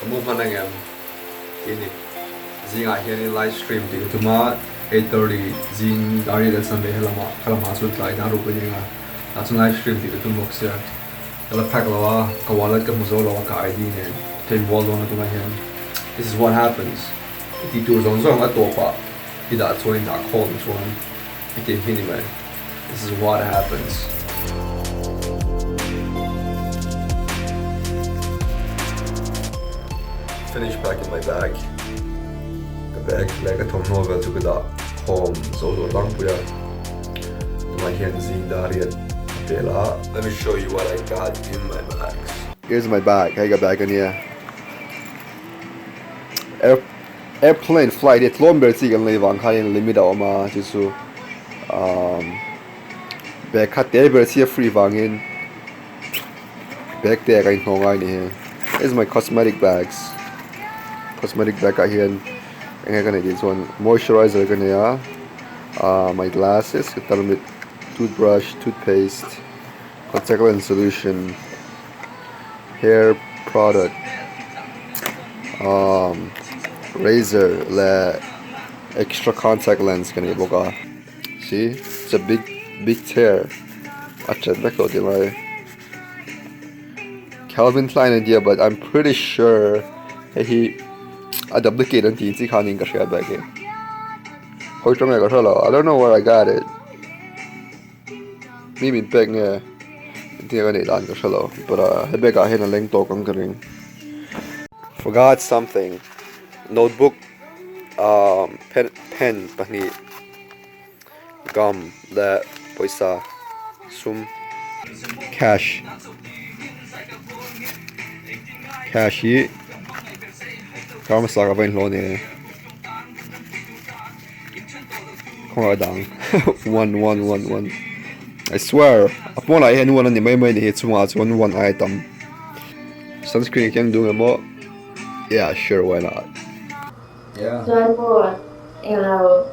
kamu panang em ini zinga hian in live stream ti tuma 8:30 zing dari dan sampai halama su tlai na ru peninga na chung live stream ti tumok sia kala phak lawa kawalat ka muzo lawa ka ID ne ten wall on tuma hian this is what happens ti tu zong zong a to pa ti da chuan da khom chuan ti hini man this is what happens. Finish packing my bag. The bag like a tom novel to the home so long puya. My hands in Darian. Let me show you what I got in my bags. Here's my bag. I got bag in here. Airplane flight it lomber sigan levang kain limit ma jisu bag cut there see free wangin bag there kain hongai ni. Here's my cosmetic bags. Cosmetic bag here and this one moisturizer my glasses toothbrush, toothpaste, contact lens solution, hair product, razor, extra contact lens see it's a big tear. Calvin Klein idea, but I'm pretty sure he a duplicate and teen kaning ka share bag here. I don't know where I got it. Maybe bag niya. Hindi ka nilaan ka siya but hebe ka hin lang to kang garing. Forgot something. Notebook, pen pani, gum, the poisa, sum, cash. Cash. Kama sa kapain lo ni. Kung adang 1. I swear, upon I had one on the main hits one item. Sunscreen can do more. Yeah, sure, why not? Yeah. 专部，然后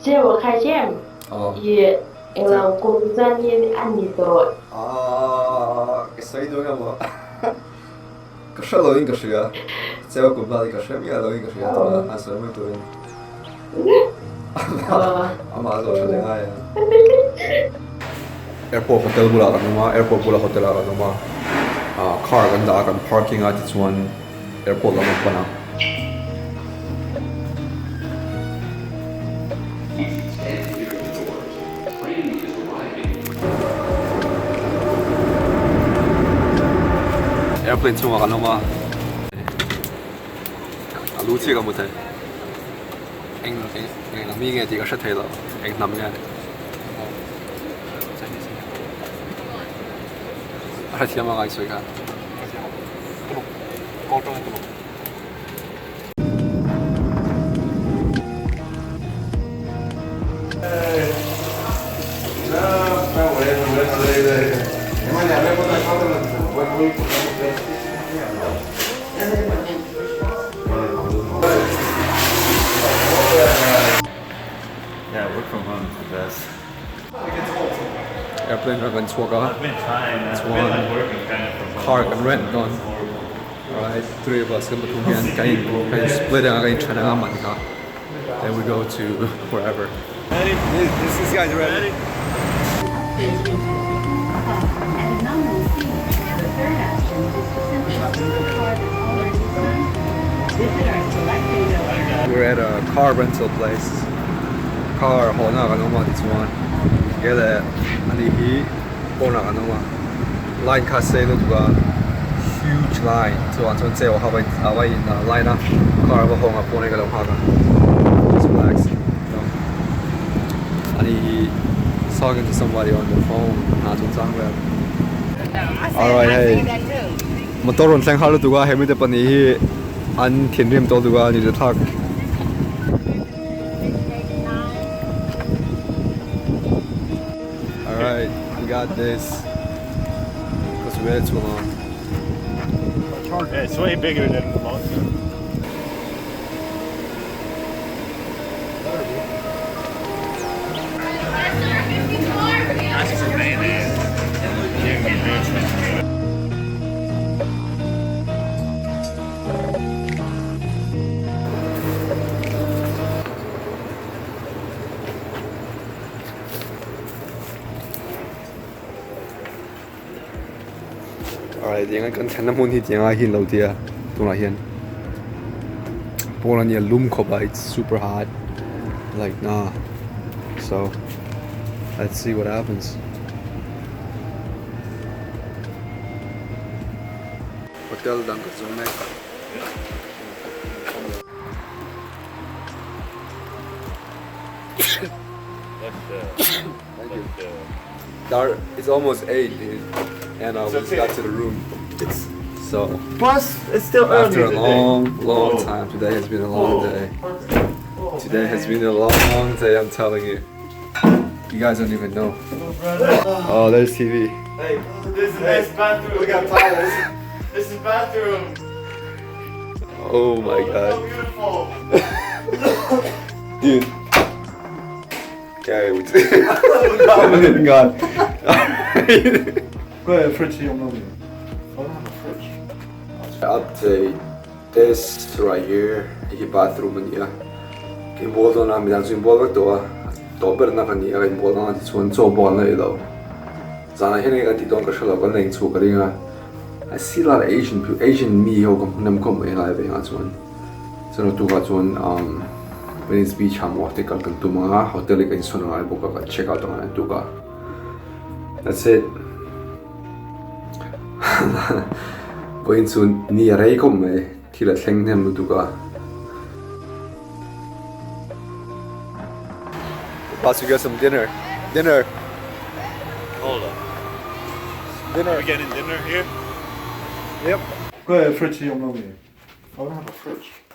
这我开线，也然后工专业按你多。Cái do nga mo. Kasi lawin ka siya. Saya ko balik ka siya. Miya lawin ka siya. Tama asa mo ito rin. Ama aso siya nga yan. Airport hotel bula ka naman. Airport bula hotel ka naman. Car ganda akan parking at it's one airport lang pa na. Airplane chung ka naman. Luci ka mo tayo. Anh làm gì nghe thì có rất thấy rồi. Anh nằm nghe. Ở đây mà ngay suy cả. Yeah, work from home is the best. Airplane rent swag I've been trying. I've been working kind of from home. Car can rent gone. Alright, 3 of us can split and China. Then we go to wherever. Ready? These guys ready? We're at a car rental place. Car hona ka naman this one. Gele ani hona ka naman. Line kasi no tuga huge line. So anton say o hawai na line na car ba honga pone ka lang haga. Just relax. Ani talking to somebody on the phone. Alright, hey. Motoron Thenkhat tuga Hemi te pani hi an thinrim to tuga ni thak. Alright, we got this. Because we waited too long. Yeah, it's way bigger than the monster. That's just mayonnaise. Tại tiếng Anh cần thèn môn thì tiếng Anh hin lâu tia tung lại hiền. Poland yeah loom koba it's super hot. Like nah. So let's see what happens. Hotel đang có zoom này. Thank you. It's almost 8, dude. And we just got to the room. So Plus, it's still after a early long time, today has been a long day. Today has been a long day, I'm telling you. You guys don't even know. Oh, there's TV. Hey, this is nice bathroom. We got towels. This is bathroom. Oh my So god. beautiful. Dude. Okay, oh god. Go ahead, fridge yung mummy. I don't have a fridge. Update. This right here, the bathroom in here. Cái bồn đó là mình đang dùng bồn bắt đầu đó bữa nay cái này cái bồn đó thì chuẩn做bồn này đâu. Giờ này hiện nay cái地方cái時候個領處嗰啲啊，I see a lot of Asian 咪好咁nem咁嘅嚟俾我準，所以都個準Venice Beach 行我哋個跟住mga hotel 嘅順嚟部個 check out 到嚟度個。That's it. 嗰陣準你嚟咁嘅，睇嚟聽聽度個。About to get some dinner. Dinner. Hold up. Dinner. We're getting dinner here? Yep. Go ahead, fridge yung mummy. I don't have a fridge.